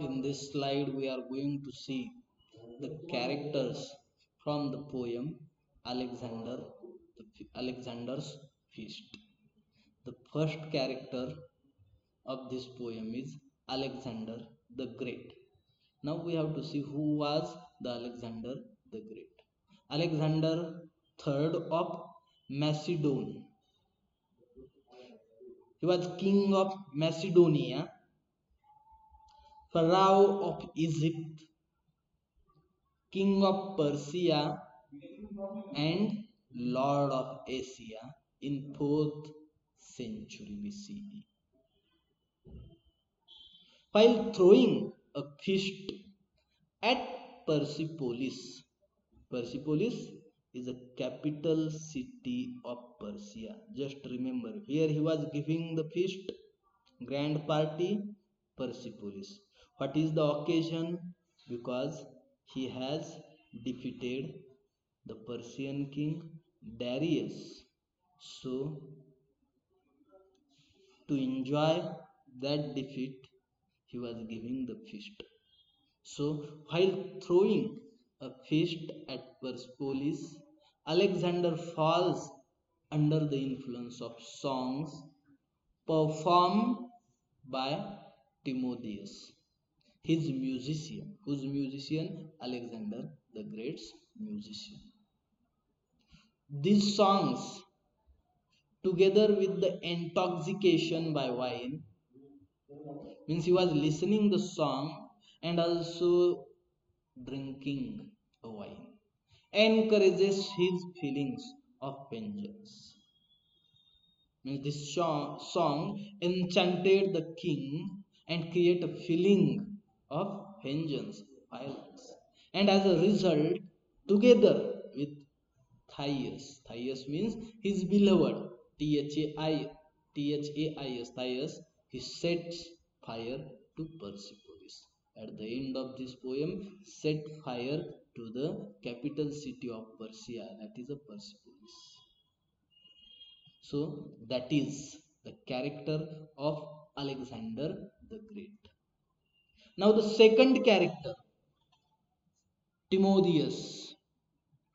In this slide, we are going to see the characters from the poem Alexander's Feast. The first character of this poem is Alexander the Great. Now we have to see who was the Alexander the Great. Alexander III of Macedon. He was king of Macedonia, Pharaoh of Egypt, king of Persia, and lord of Asia in 4th century BCE. While throwing a feast at Persepolis, Persepolis is a capital city of Persia. Just remember, here he was giving the feast, grand party, Persepolis. What is the occasion? Because he has defeated the Persian king Darius. So, to enjoy that defeat, he was giving the feast. So, while throwing a feast at Persepolis, Alexander falls under the influence of songs performed by Timotheus, his musician. Whose musician? Alexander the Great's musician. These songs, together with the intoxication by wine, means he was listening the song and also drinking a wine, encourages his feelings of vengeance. Means this song enchanted the king and create a feeling of vengeance, violence. And as a result, together with Thias means his beloved, Thias, he sets fire to Persepolis. At the end of this poem, set fire to the capital city of Persia, that is a Persepolis. So that is the character of Alexander the Great. Now the second character, Timotheus.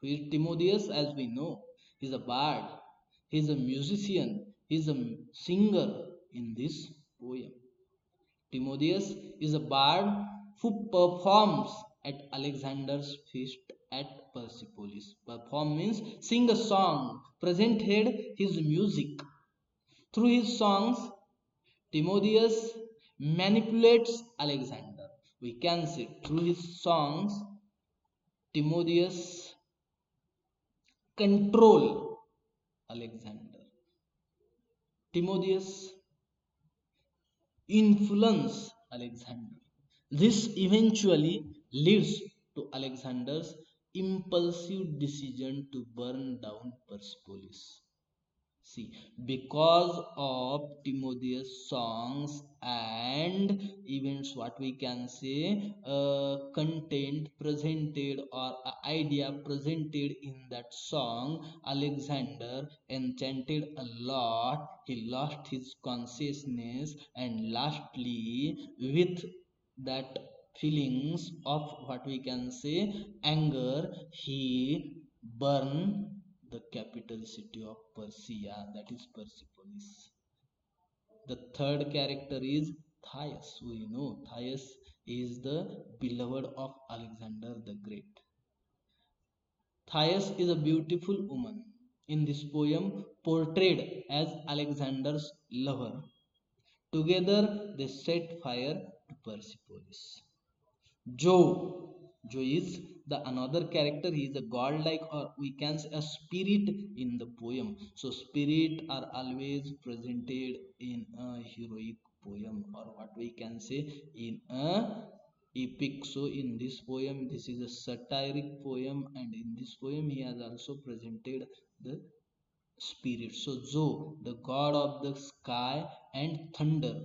Who is Timotheus? As we know, he is a bard, he is a musician, he is a singer in this poem. Timotheus is a bard who performs at Alexander's feast at Persepolis. Perform means sing a song, presented his music. Through his songs, Timotheus manipulates Alexander. We can see through his songs, Timotheus control Alexander. Timotheus influence Alexander. This eventually leads to Alexander's impulsive decision to burn down Persepolis. See, because of Timotheus' songs and events, what we can say, content presented or idea presented in that song, Alexander enchanted a lot. He lost his consciousness, and lastly, with that feelings of what we can say anger, he burned the capital city of Persia, that is Persepolis. The third character is Thias. We know Thias is the beloved of Alexander the Great. Thias is a beautiful woman in this poem portrayed as Alexander's lover. Together they set fire to Persepolis. Jove is the another character. He is a godlike, or we can say a spirit in the poem. So spirit are always presented in a heroic poem, or what we can say in a epic. So in this poem, this is a satiric poem, and in this poem he has also presented the spirit. So Jove, the god of the sky and thunder.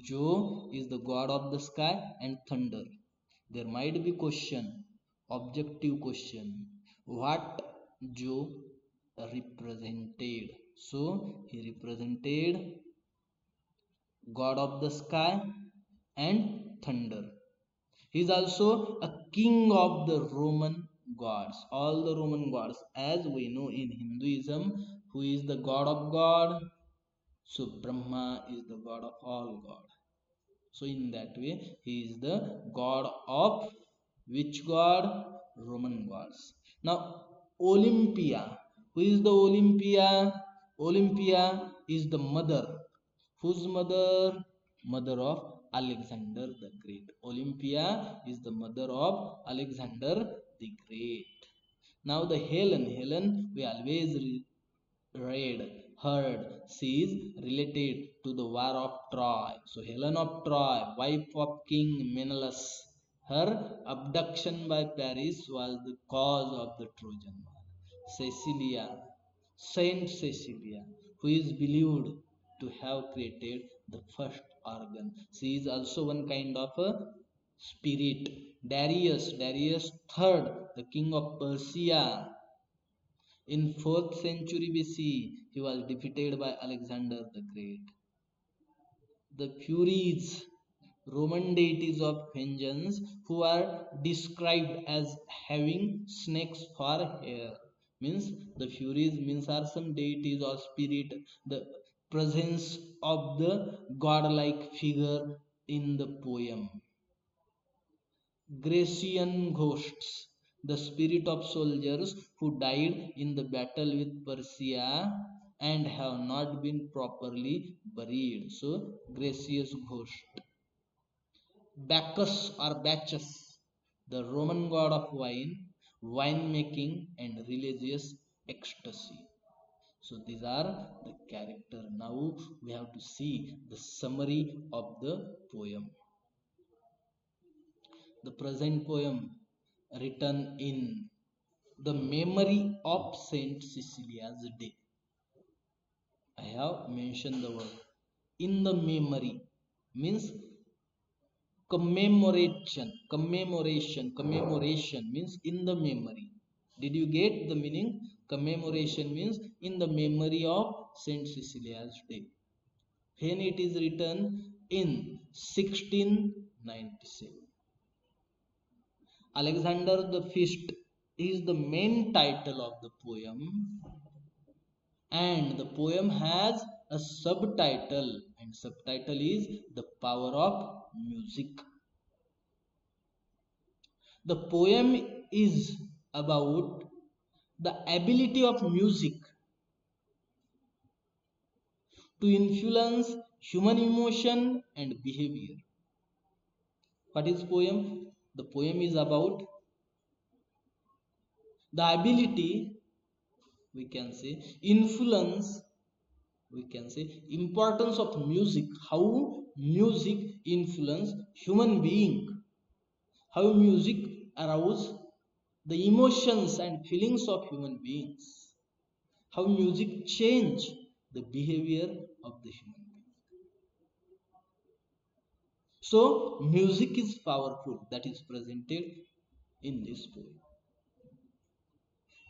Jove is the god of the sky and thunder. There might be question, objective question, what Jove represented. So he represented god of the sky and thunder. He is also a king of the Roman gods, all the Roman gods. As we know in Hinduism, who is the god of God? So Brahma is the god of all gods. So in that way, he is the god of which god? Roman gods. Now Olympia. Who is the Olympia? Olympia is the mother. Whose mother? Mother of Alexander the Great. Olympia is the mother of Alexander the Great. Now the Helen we always read, heard, she is related to the war of Troy. So Helen of Troy, wife of King Menelaus, her abduction by Paris was the cause of the Trojan War. Cecilia, Saint Cecilia, who is believed to have created the first organ. She is also one kind of a spirit. Darius III, the king of Persia, in 4th century BC, he was defeated by Alexander the Great. The Furies, Roman deities of vengeance, who are described as having snakes for hair. Means the Furies means are some deities or spirit, the presence of the godlike figure in the poem. Grecian ghosts, the spirit of soldiers who died in the battle with Persia and have not been properly buried. So, Grecius ghost. Bacchus or Bacchus, the Roman god of wine, winemaking, and religious ecstasy. So, these are the character. Now, we have to see the summary of the poem. The present poem written in the memory of Saint Cecilia's day. I have mentioned the word in the memory means commemoration means in the memory. Did you get the meaning? Commemoration means in the memory of Saint Cecilia's day. When it is written in 1697. Alexander the Feast is the main title of the poem, and the poem has a subtitle, and subtitle is The Power of Music. The poem is about the ability of music to influence human emotion and behavior. What is poem? The poem is about the ability, we can say, influence, we can say, importance of music, how music influence human being, how music arouse the emotions and feelings of human beings, how music change the behavior of the human being. So music is powerful, that is presented in this poem.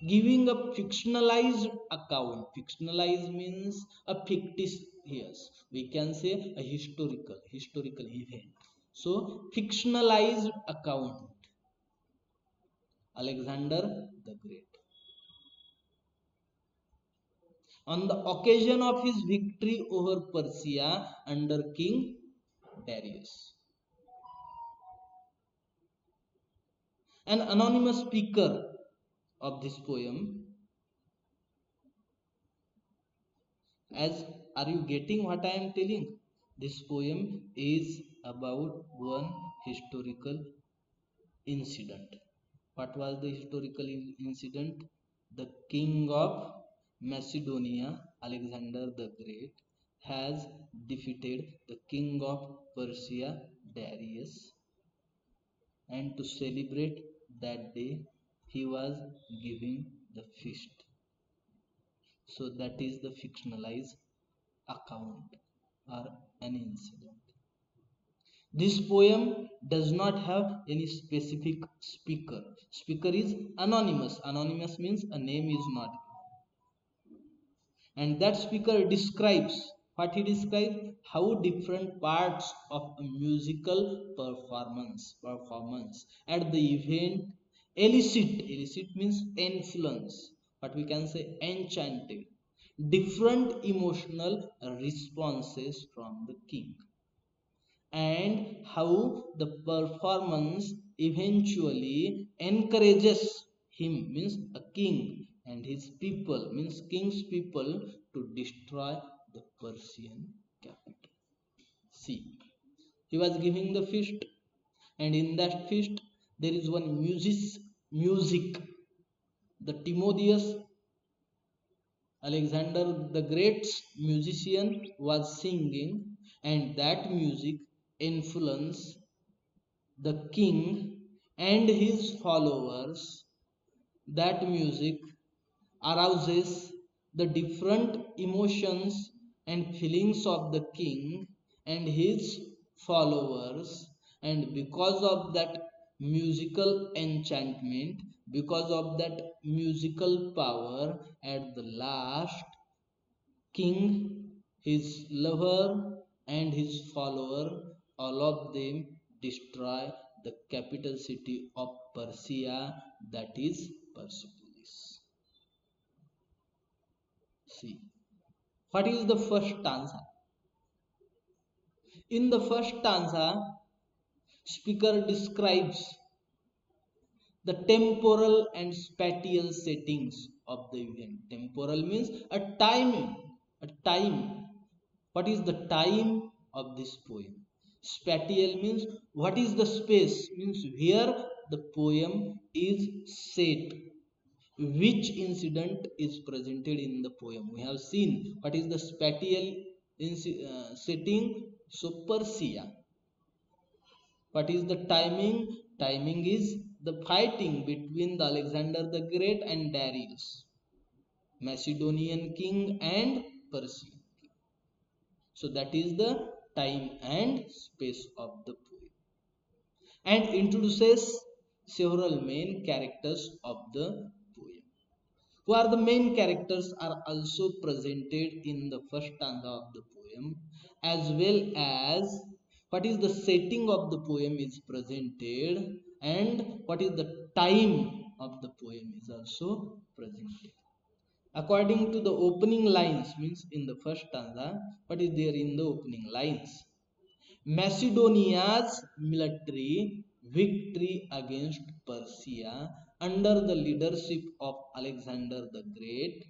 Giving a fictionalized account. Fictionalized means a fictitious, yes, we can say a historical event. So fictionalized account. Alexander the Great, on the occasion of his victory over Persia under King Darius. An anonymous speaker of this poem, as are you getting what I am telling? This poem is about one historical incident. What was the historical incident? The king of Macedonia, Alexander the Great, has defeated the king of Persia, Darius, and to celebrate that day, he was giving the feast. So that is the fictionalized account or an incident. This poem does not have any specific speaker. Speaker is anonymous. Anonymous means a name is not given. And that speaker describes What he describes, how different parts of a musical performance at the event elicit means influence, what we can say enchanted different emotional responses from the king, and how the performance eventually encourages him means a king and his people means king's people to destroy the Persian capital. See, he was giving the feast, and in that feast there is one music. The Timotheus, Alexander the Great's musician, was singing, and that music influenced the king and his followers. That music arouses the different emotions and feelings of the king and his followers, and because of that musical enchantment, because of that musical power, at the last king, his lover, and his follower, all of them destroy the capital city of Persia, that is Persepolis. See, what is the first stanza? In the first stanza, speaker describes the temporal and spatial settings of the event. Temporal means a timing, a time. What is the time of this poem? Spatial means what is the space, means where the poem is set, which incident is presented in the poem. We have seen what is the spatial setting, so Persia. What is the timing? Timing is the fighting between the Alexander the Great and Darius, Macedonian king and Persian. So that is the time and space of the poem, and introduces several main characters of the poem. Who are the main characters are also presented in the first stanza of the poem, as well as what is the setting of the poem is presented, and what is the time of the poem is also presented. According to the opening lines, means in the first stanza, what is there in the opening lines? Macedonia's military victory against Persia under the leadership of Alexander the Great,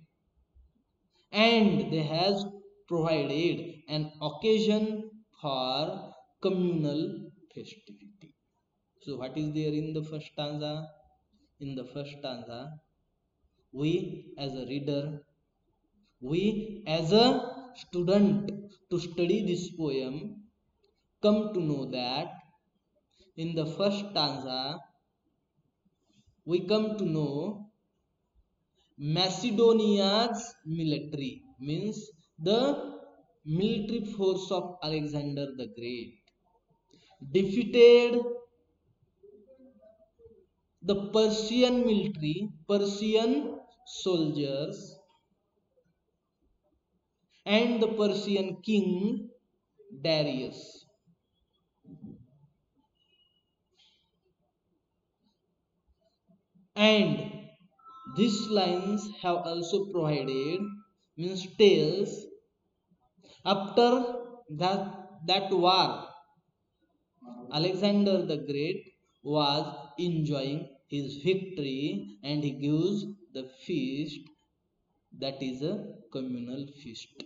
and they has provided an occasion for communal festivity. So what is there in the first stanza? In the first stanza, we as a reader, we as a student to study this poem come to know that in the first stanza we come to know Macedonia's military means the military force of Alexander the Great defeated the Persian military, Persian soldiers, and the Persian king Darius. And these lines have also provided means tales after that war. Alexander the Great was enjoying his victory, and he gives the feast, that is a communal feast.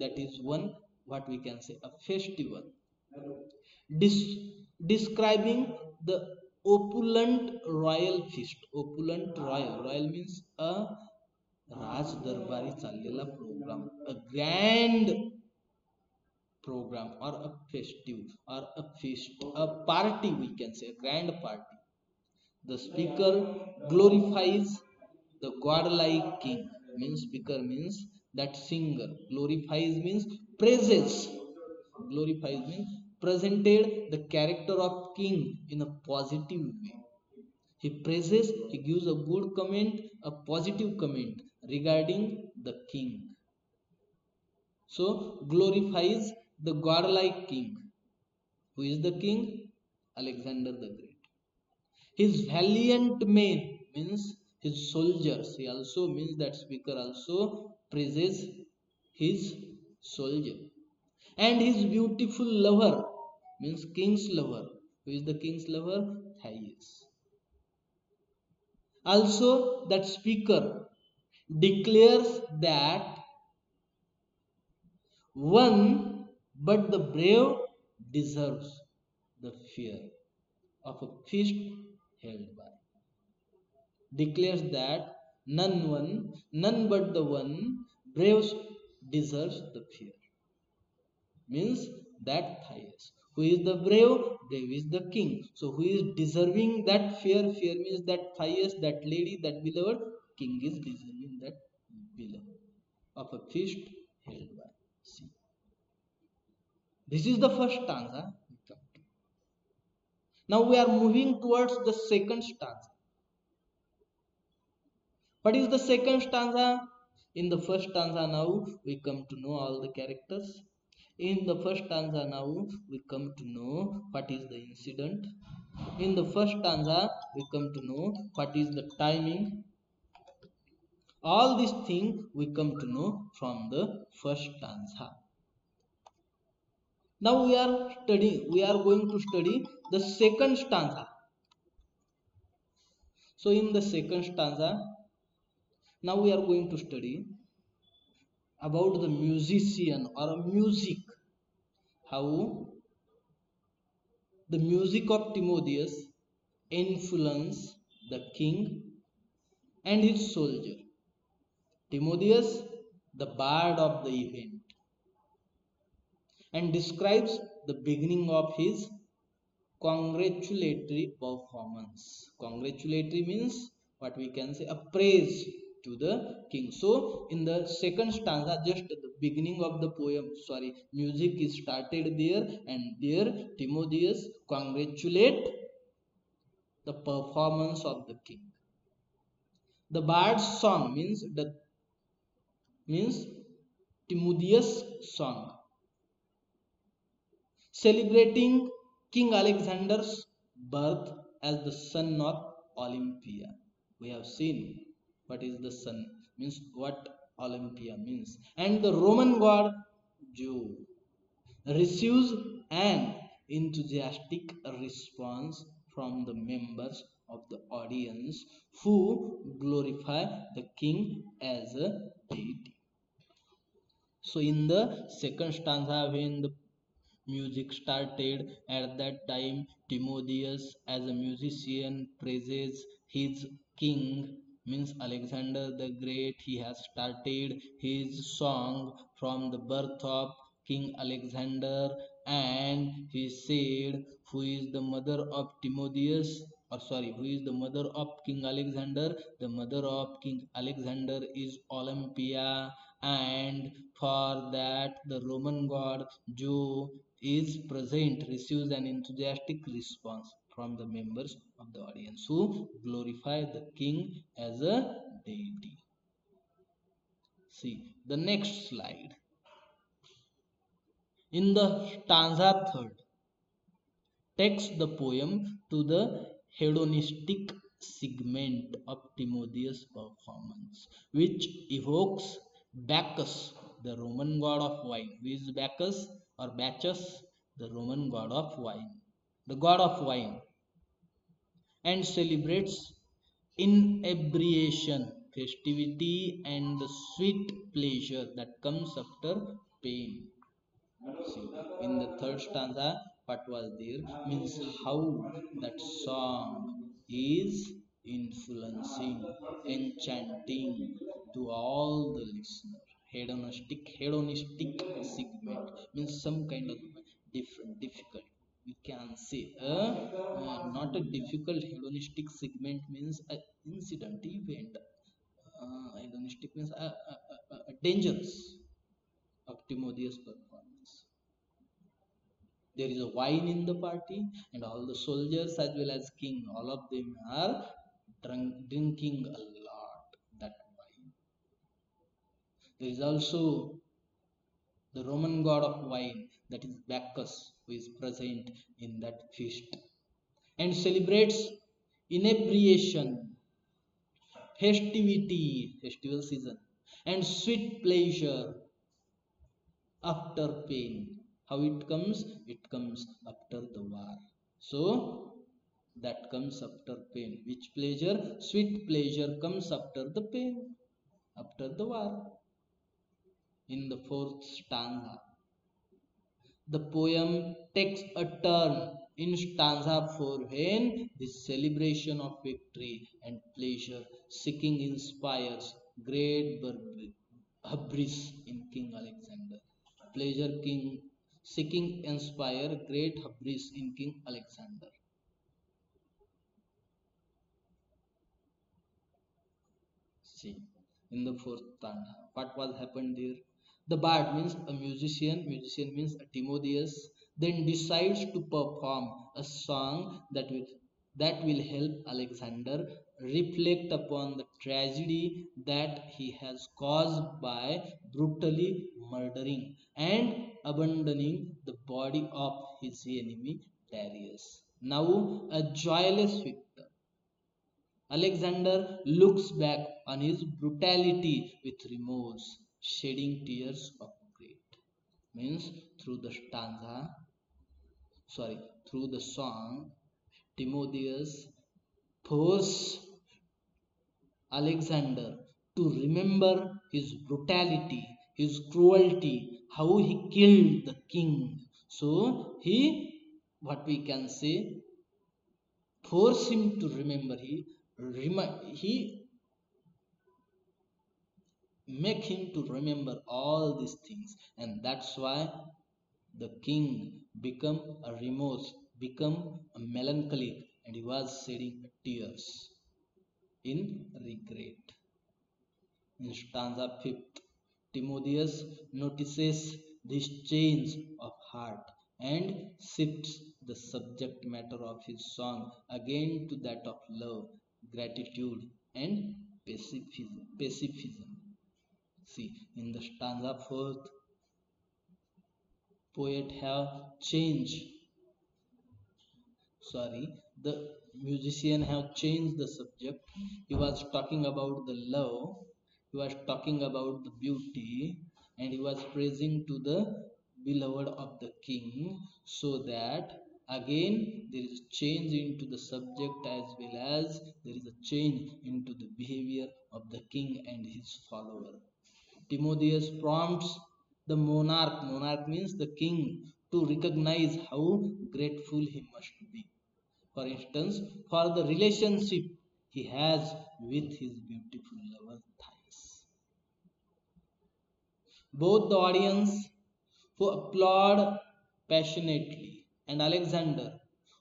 That is one, what we can say, a festival. Describing the opulent royal feast. Opulent royal means a Raj Darbari चाललेला program, a grand program, or a festive, or a feast, a party, we can say a grand party. The speaker glorifies the godlike king, means speaker means that singer, glorifies means praises, glorifies means presented the character of king in a positive way. He praises, he gives a good comment, a positive comment regarding the king. So glorifies the godlike king. Who is the king? Alexander the Great. His valiant men means his soldiers. He also means that speaker also praises his soldier. And his beautiful lover means king's lover. Who is the king's lover? Thais. Also, that speaker declares that one but the brave deserves the fear of a feast held by. Declares that none but the one brave deserves the fear. Means that Thais. Who is the brave? Brave is the king. So who is deserving that fear? Fear means that Thais, that lady, that beloved. King is deserving that beloved of a feast held by. See. This is the first stanza. Now we are moving towards the second stanza. What is the second stanza? In the first stanza now we come to know all the characters. In the first stanza now we come to know what is the incident. In the first stanza we come to know what is the timing. All these things we come to know from the first stanza. Now we are going to study the second stanza. So in the second stanza, now we are going to study about the musician or music, how the music of Timotheus influenced the king and his soldier. Timotheus, the bard of the event, and describes the beginning of his congratulatory performance. Congratulatory means what we can say a praise to the king. So in the second stanza, just the beginning of the poem, music is started there, and there Timotheus congratulate the performance of the king. The bard's song means Timotheus' song, celebrating King Alexander's birth as the son of Olympia. We have seen what is the son, means what Olympia means. And the Roman god Jove receives an enthusiastic response from the members of the audience who glorify the king as a deity. So in the second stanza, when the music started, at that time Timotheus as a musician praises his king, means Alexander the Great. He has started his song from the birth of King Alexander, and he said, who is the mother of Timotheus, who is the mother of King Alexander? The mother of King Alexander is Olympia, and for that the Roman god Jove is present, receives an enthusiastic response from the members of the audience who glorify the king as a deity. See the next slide. In the stanza third, takes the poem to the hedonistic segment of Timotheus' performance, which evokes Bacchus, the Roman god of wine. Who is Bacchus or Bacchus? The Roman god of wine, the god of wine, and celebrates inebriation, festivity, and the sweet pleasure that comes after pain. See, in the third stanza, what was there means how that song is influencing, enchanting to all the listener. Hedonistic segment means some kind of difficult. We can say not a difficult. Hedonistic segment means a incident event. Hedonistic means a dangerous of Timotheus' performance. There is a wine in the party, and all the soldiers as well as king, all of them are drinking a lot that wine. There is also the Roman god of wine, that is Bacchus, who is present in that feast, and celebrates inebriation, festivity, festival season, and sweet pleasure after pain. How it comes? It comes after the war. So that comes after pain. Which pleasure? Sweet pleasure comes after the pain, after the war. In the fourth stanza, the poem takes a turn in stanza 4 when the celebration of victory and pleasure seeking inspires great hubris in King Alexander. Pleasure king seeking inspire great hubris in King Alexander. See, in the fourth stanza, what was happened there? The bard means a musician means a Timotheus, then decides to perform a song that will help Alexander reflect upon the tragedy that he has caused by brutally murdering and abandoning the body of his enemy Darius. Now a joyless victor, Alexander looks back on his brutality with remorse, shedding tears of grief. Means through the stanza, sorry, through the song, Timotheus forces Alexander to remember his brutality, his cruelty, how he killed the king. So what we can say, force him to remember. He make him to remember all these things, and that's why the king become a remorse, become a melancholic, and he was shedding tears in regret. In stanza 5th, Timotheus notices this change of heart and shifts the subject matter of his song again to that of love, gratitude, and pacifism. See, in the stanza 4th, poet have changed, sorry, the musician have changed the subject. He was talking about the love, he was talking about the beauty, and he was praising to the beloved of the king, so that again there is a change into the subject, as well as there is a change into the behavior of the king and his follower. Timotheus prompts the monarch means the king, to recognize how grateful he must be, for instance, for the relationship he has with his beautiful lover Thais. Both the audience, who applaud passionately, and Alexander,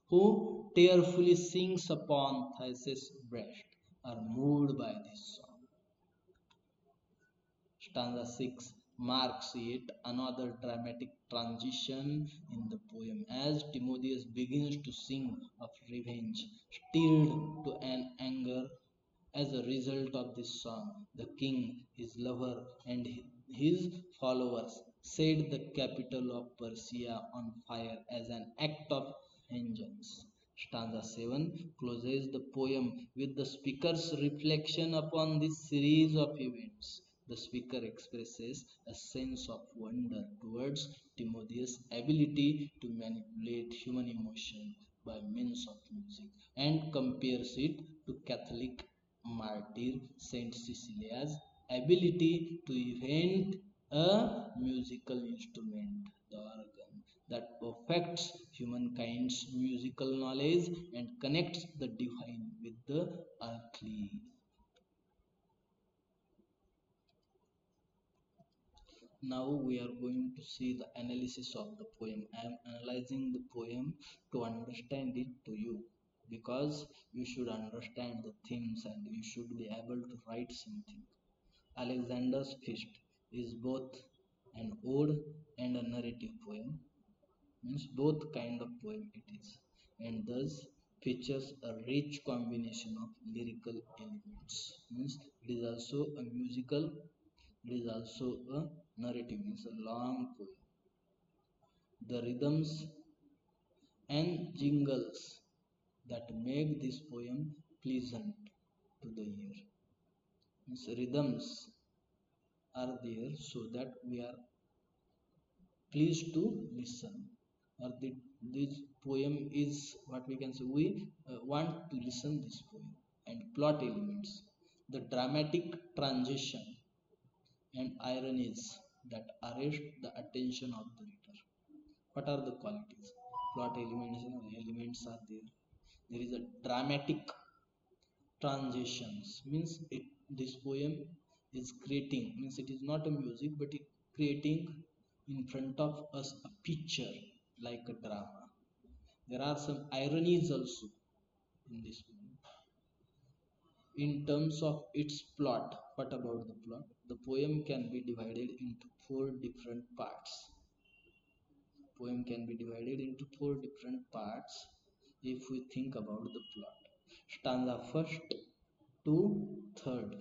who tearfully sings upon Thais' breast, are moved by this song. Stanza 6 marks yet another dramatic transition in the poem as Timotheus begins to sing of revenge, stirred to an anger as a result of this song. The king, his lover, and his followers set the capital of Persia on fire as an act of vengeance. Stanza 7 closes the poem with the speaker's reflection upon this series of events. The speaker expresses a sense of wonder towards Timotheus' ability to manipulate human emotion by means of music and compares it to Catholic martyr Saint Cecilia's ability to invent a musical instrument, the organ, that perfects humankind's musical knowledge and connects the divine with the earthly. Now we are going to see the analysis of the poem. I am analyzing the poem to understand it to you, because you should understand the themes and you should be able to write something. Alexander's Feast is both an ode and a narrative poem, means both kind of poem it is, and thus features a rich combination of lyrical elements. Means it is also a musical, it is also a Narrative means a long poem. The rhythms and jingles that make this poem pleasant to the ear. Means rhythms are there so that we are pleased to listen. Or this poem is what we can say. We want to listen this poem. And plot elements, the dramatic transition and ironies that arrest the attention of the reader. What are the qualities? Plot elements are there. There is a dramatic transitions means this poem is creating, means it is not a music but it creating in front of us a picture like a drama. There are some ironies also in this poem. In terms of its plot, what about the plot? The poem can be divided into four different parts. Poem can be divided into four different parts if we think about the plot. Stanza first to third,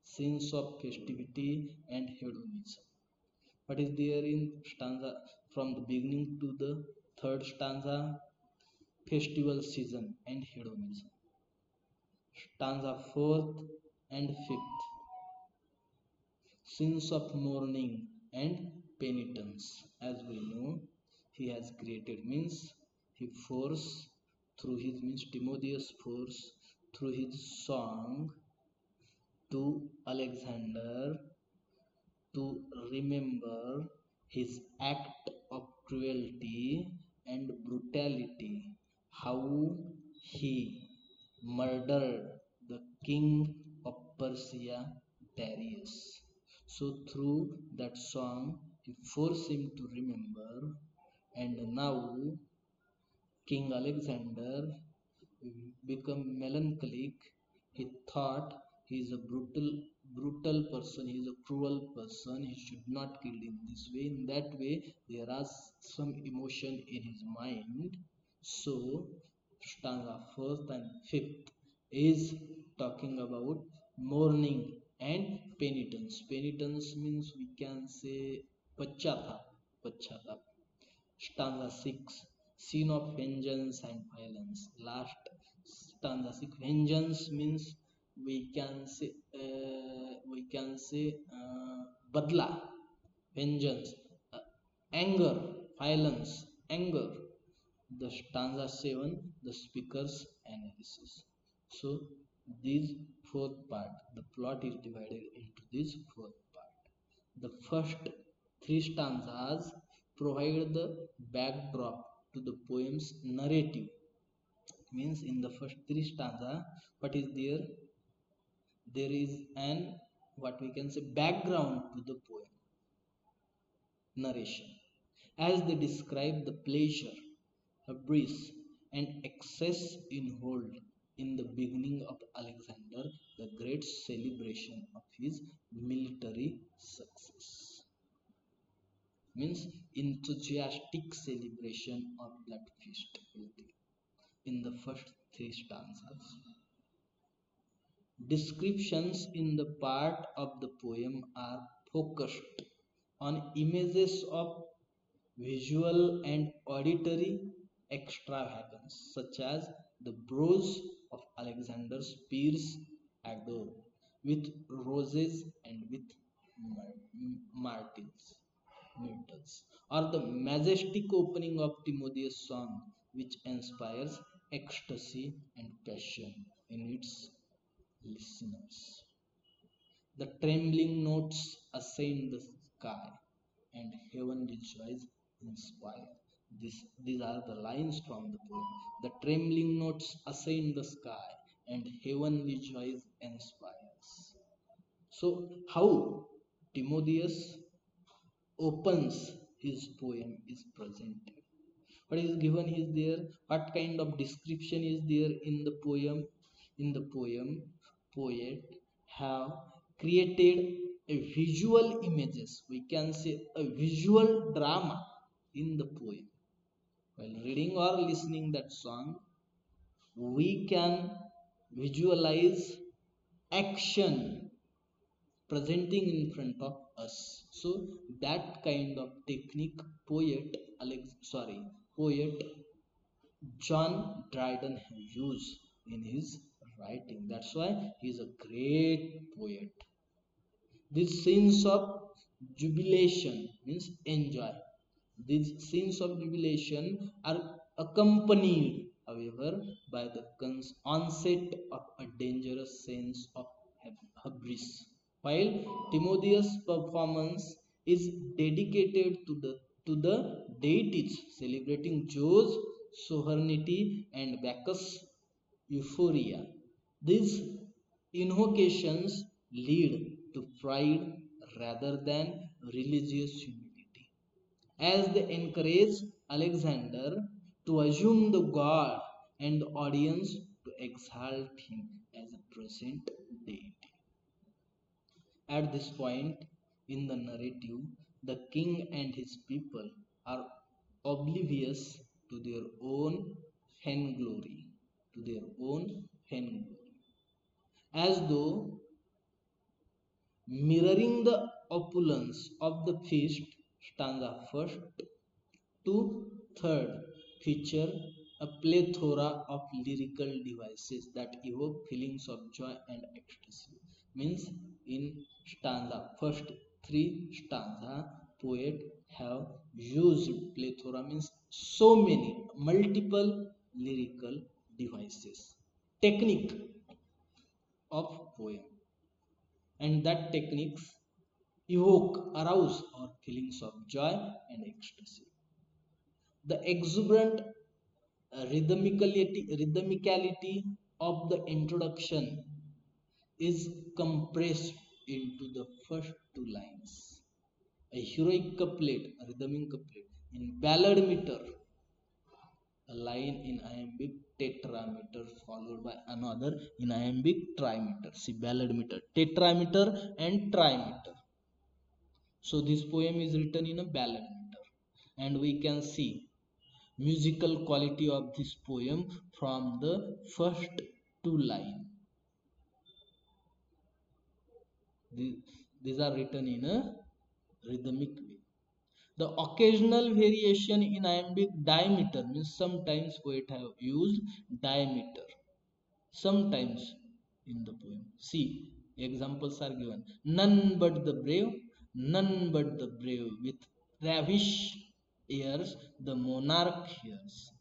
scenes of festivity and hedonism. What is there in stanza from the beginning to the third stanza? Festival season and hedonism. Stanza fourth and fifth, scenes of mourning and penitence. As we know, he has created means he force through his means Timotheus force through his song to Alexander to remember his act of cruelty and brutality, how he murdered the king of Persia, Darius. So, through that song, he forced him to remember, and now King Alexander become melancholic. He thought he is a brutal person, he is a cruel person, he should not kill in this way. In that way, there are some emotion in his mind. So, stanza fourth and fifth is talking about mourning and penitence. Penitence means we can say pachata. Pachata. Stanza 6, scene of vengeance and violence. Last stanza 6, vengeance means we can say badla, vengeance, uh, anger, violence, anger. The stanza 7, the speaker's analysis. So these fourth part, the plot is divided into this fourth part. The first three stanzas provide the backdrop to the poem's narrative. Means in the first three stanza, what is there? There is an what we can say background to the poem narration, as they describe the pleasure, a breeze, and excess in hold in the beginning of Alexander the Great celebration of his military success. Means enthusiastic celebration of that feast in the first three stanzas. Descriptions in the part of the poem are focused on images of visual and auditory extravagance, such as the brooch of Alexander Spears adorned with roses and with myrtles, or the majestic opening of Timotheus' song, which inspires ecstasy and passion in its listeners. The trembling notes ascend the sky, and heaven rejoices inspire. These are the lines from the poem. The trembling notes ascend the sky, and heaven rejoices inspires. So, how Timotheus opens his poem is presented. What is given is there, what kind of description is there in the poem? In the poem, poet have created a visual images, we can say a visual drama in the poem. While reading or listening that song, we can visualize action presenting in front of us. So that kind of technique poet John Dryden have used in his writing. That's why he is a great poet. These scenes of jubilation means enjoy. These scenes of jubilation are accompanied, however, by the onset of a dangerous sense of hubris. While Timotheus' performance is dedicated to the deities, celebrating Jove's sovereignty and Bacchus' euphoria. These invocations lead to pride rather than religious humility, as they encourage Alexander to assume the god and the audience to exalt him as a present deity. At this point in the narrative, the king and his people are oblivious to their own vainglory, to their own vainglory, as though mirroring the opulence of the feast. Stanza first to third feature a plethora of lyrical devices that evoke feelings of joy and ecstasy. Means in stanza first three stanza, poet have used plethora means so many multiple lyrical devices, technique of poem, and that techniques evoke, arouse our feelings of joy and ecstasy. The exuberant rhythmicality of the introduction is compressed into the first two lines. A heroic couplet, a rhythmic couplet in ballad meter, a line in iambic tetrameter followed by another in iambic trimeter. See ballad meter, tetrameter and trimeter. So this poem is written in a ballad meter, and we can see musical quality of this poem from the first two lines. These are written in a rhythmic way. The occasional variation in iambic diameter means sometimes poet have used diameter, sometimes in the poem. See, examples are given. None but the brave, with ravish airs the monarch hears.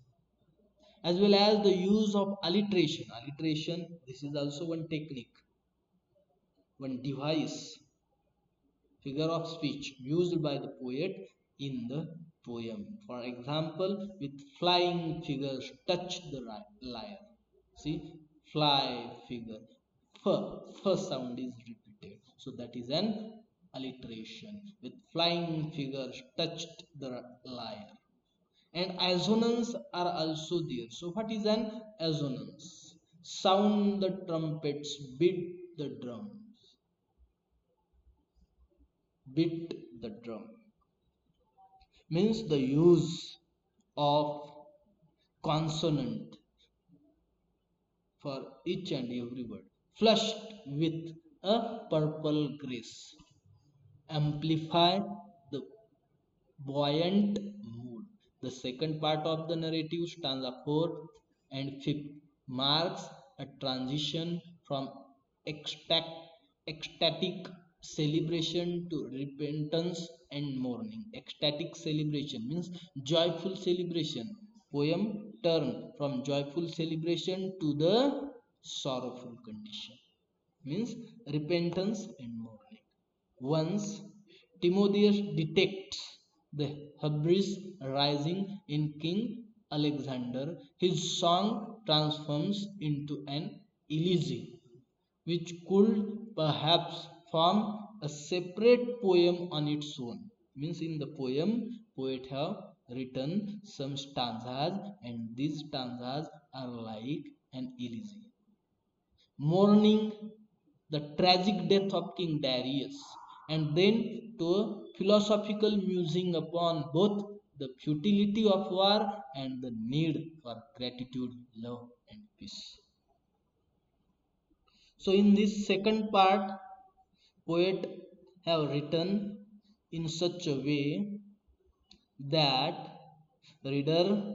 As well as the use of alliteration. Alliteration, this is also one technique, one device, figure of speech used by the poet in the poem. For example, with flying figures touch the lyre. See, fly figure, first sound is repeated, so that is an alliteration. With flying figures touched the lyre. And assonance are also there. So what is an assonance? Sound the trumpets, beat the drums, beat the drum means the use of consonant for each and every word, flushed with a purple grace, amplify the buoyant mood. The second part of the narrative, stanza 4 and 5, marks a transition from ecstatic celebration to repentance and mourning. Ecstatic celebration means joyful celebration. Poem turn from joyful celebration to the sorrowful condition, means repentance and mourning. Once Timotheus detects the hubris rising in King Alexander, his song transforms into an elegy, which could perhaps form a separate poem on its own. Means in the poem, poet have written some stanzas, and these stanzas are like an elegy, mourning the tragic death of King Darius, and then to a philosophical musing upon both the futility of war and the need for gratitude, love, and peace. So, in this second part, poet have written in such a way that the reader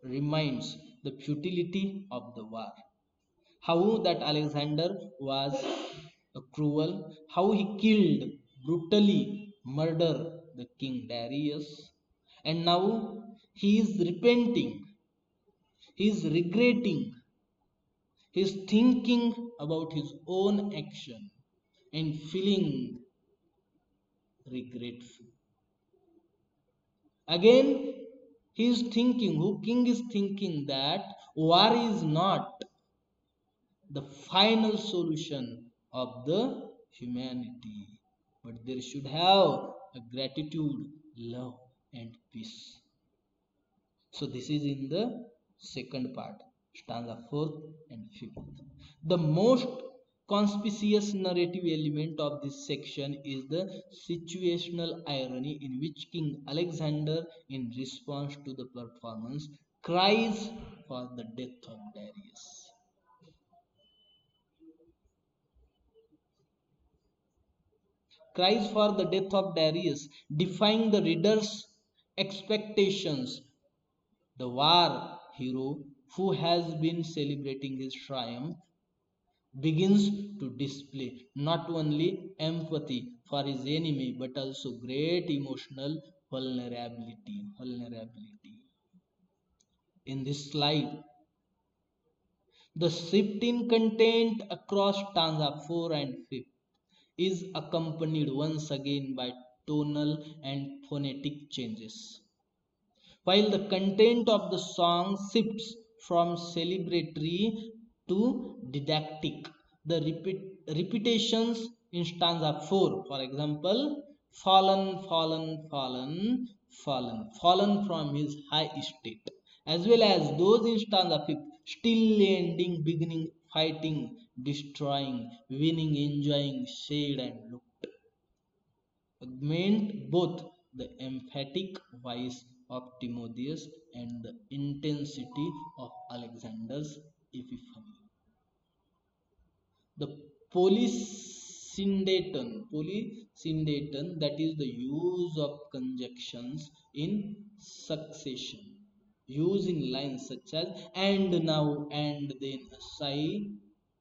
reminds the futility of the war. How that Alexander was cruel, how he killed, brutally murdered the king Darius, and now he is repenting, he is regretting, he is thinking about his own action and feeling regretful. Again, he is thinking, who king is thinking that war is not the final solution of the humanity, but there should have a gratitude, love, and peace. So this is in the second part, stanza fourth and fifth. The most conspicuous narrative element of this section is the situational irony in which King Alexander, in response to the performance, cries for the death of Darius. Cries for the death of Darius, defying the reader's expectations. The war hero, who has been celebrating his triumph, begins to display not only empathy for his enemy but also great emotional vulnerability. In this slide, the shift in content across stanza 4 and 5 is accompanied once again by tonal and phonetic changes. While the content of the song shifts from celebratory to didactic. The repetitions in stanza 4, for example, fallen, fallen, fallen, fallen, fallen from his high estate, as well as those in stanza 5, still ending, beginning, fighting, destroying, winning, enjoying, shade and look augment both the emphatic voice of Timotheus and the intensity of Alexander's epiphany. The polysyndeton, that is the use of conjunctions in succession, use in lines such as and now and then a sigh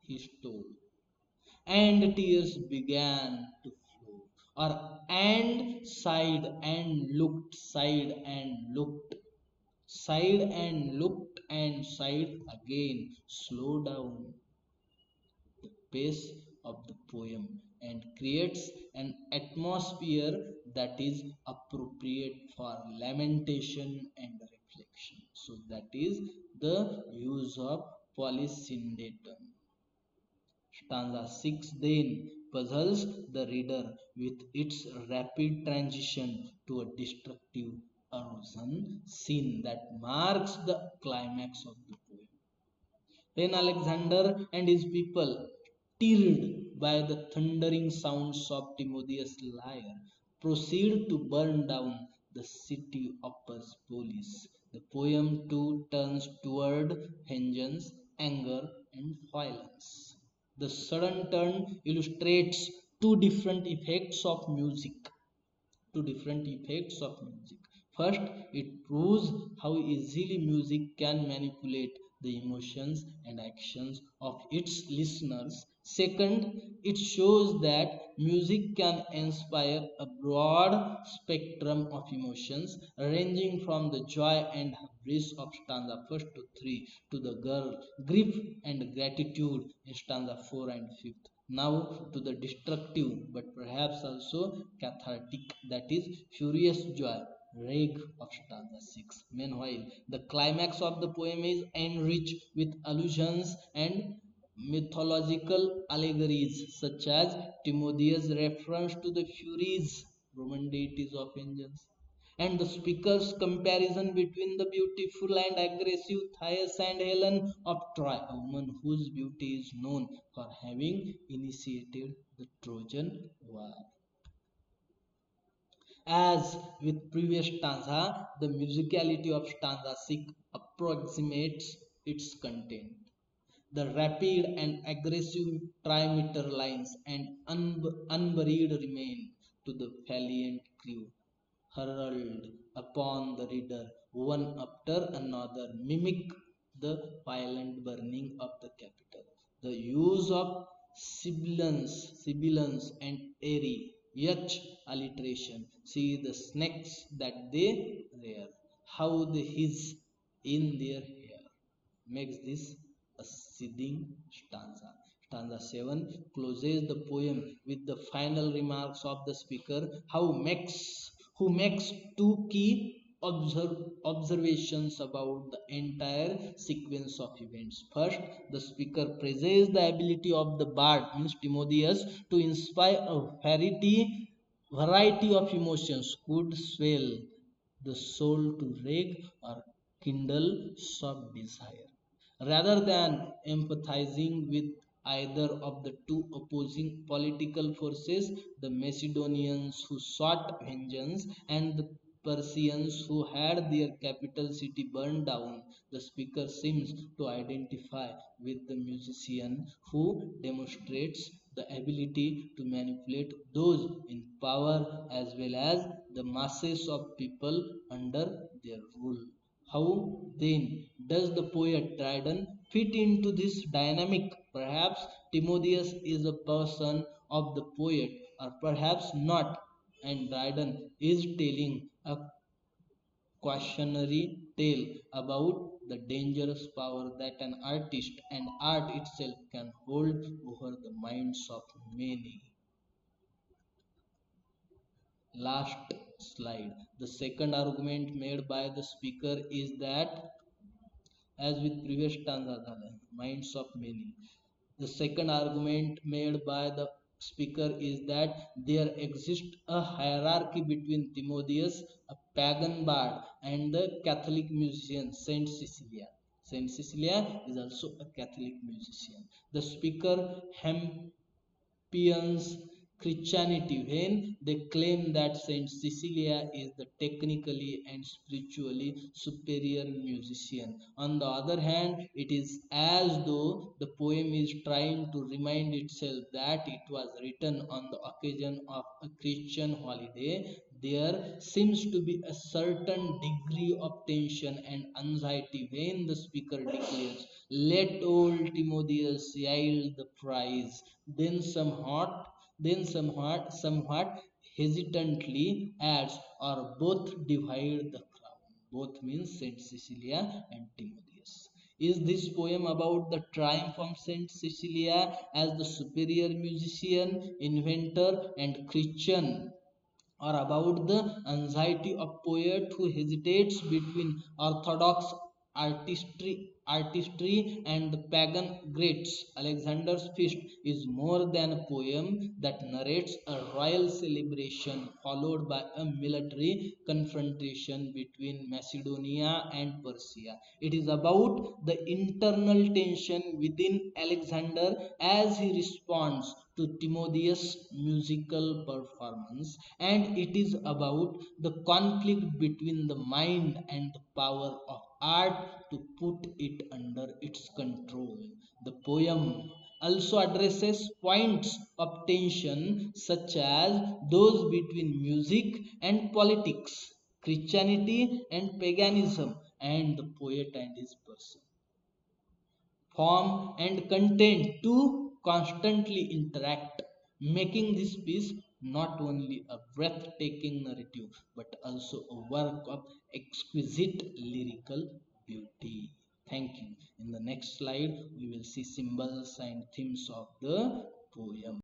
he stole, and tears began to flow, or and sighed and looked, sighed and looked, sighed and looked and sighed again. Slow down the pace of the poem and creates an atmosphere that is appropriate for lamentation and reflection. So that is the use of polysyndeton. Stanza 6 then puzzles the reader with its rapid transition to a destructive erosion scene that marks the climax of the poem. When Alexander and his people, stirred by the thundering sounds of Timotheus' lyre, proceed to burn down the city of Persepolis, the poem too turns toward vengeance, anger, and violence. The sudden turn illustrates two different effects of music. First, it proves how easily music can manipulate the emotions and actions of its listeners. Second, it shows that music can inspire a broad spectrum of emotions, ranging from the joy and bliss of stanza 1 to 3 to the girl, grief and gratitude in stanza 4 and 5. Now to the destructive but perhaps also cathartic, that is furious joy, rage of stanza 6. Meanwhile, the climax of the poem is enriched with allusions and mythological allegories such as Timotheus' reference to the Furies, Roman deities of vengeance, and the speaker's comparison between the beautiful and aggressive Thais and Helen of Troy, a woman whose beauty is known for having initiated the Trojan War. As with previous stanza, the musicality of stanza 6 approximates its content. The rapid and aggressive trimeter lines and unburied remain to the valiant crew hurled upon the reader one after another mimic the violent burning of the capital. The use of sibilance and airy yet alliteration. See the snakes that they rear, how they hiss in their hair makes this a seething stanza. Stanza 7 closes the poem with the final remarks of the speaker, who makes two key observations about the entire sequence of events. First, the speaker praises the ability of the bard, means Timotheus, to inspire a variety of emotions, could swell the soul to rage or kindle soft desire. Rather than empathizing with either of the two opposing political forces, the Macedonians who sought vengeance and the Persians who had their capital city burned down, the speaker seems to identify with the musician who demonstrates the ability to manipulate those in power as well as the masses of people under their rule. How then does the poet Dryden fit into this dynamic? Perhaps Timotheus is a person of the poet, or perhaps not, and Dryden is telling a cautionary tale about the dangerous power that an artist and art itself can hold over the minds of many. Last slide. The second argument made by the speaker is that, as with previous stanza minds of many, the second argument made by the speaker is that there exists a hierarchy between Timotheus, a pagan bard, and the Catholic musician Saint Cecilia. Saint Cecilia is also a Catholic musician. The speaker champions Christianity when they claim that Saint Cecilia is the technically and spiritually superior musician. On the other hand, it is as though the poem is trying to remind itself that it was written on the occasion of a Christian holiday. There seems to be a certain degree of tension and anxiety when the speaker declares, "Let old Timotheus yield the prize." Then somewhat hesitantly adds, "or both divide the crown." Both means Saint Cecilia and Timotheus. Is this poem about the triumph of Saint Cecilia as the superior musician, inventor, and Christian, or about the anxiety of poet who hesitates between orthodox artistry and the pagan greats? Alexander's Feast is more than a poem that narrates a royal celebration followed by a military confrontation between Macedonia and Persia. It is about the internal tension within Alexander as he responds to Timotheus' musical performance, and it is about the conflict between the mind and the power of art to put it under its control. The poem also addresses points of tension such as those between music and politics, Christianity and paganism, and the poet and his person. Form and content to constantly interact, making this piece not only a breathtaking narrative but also a work of exquisite lyrical beauty. Thank you. In the next slide, we will see symbols and themes of the poem.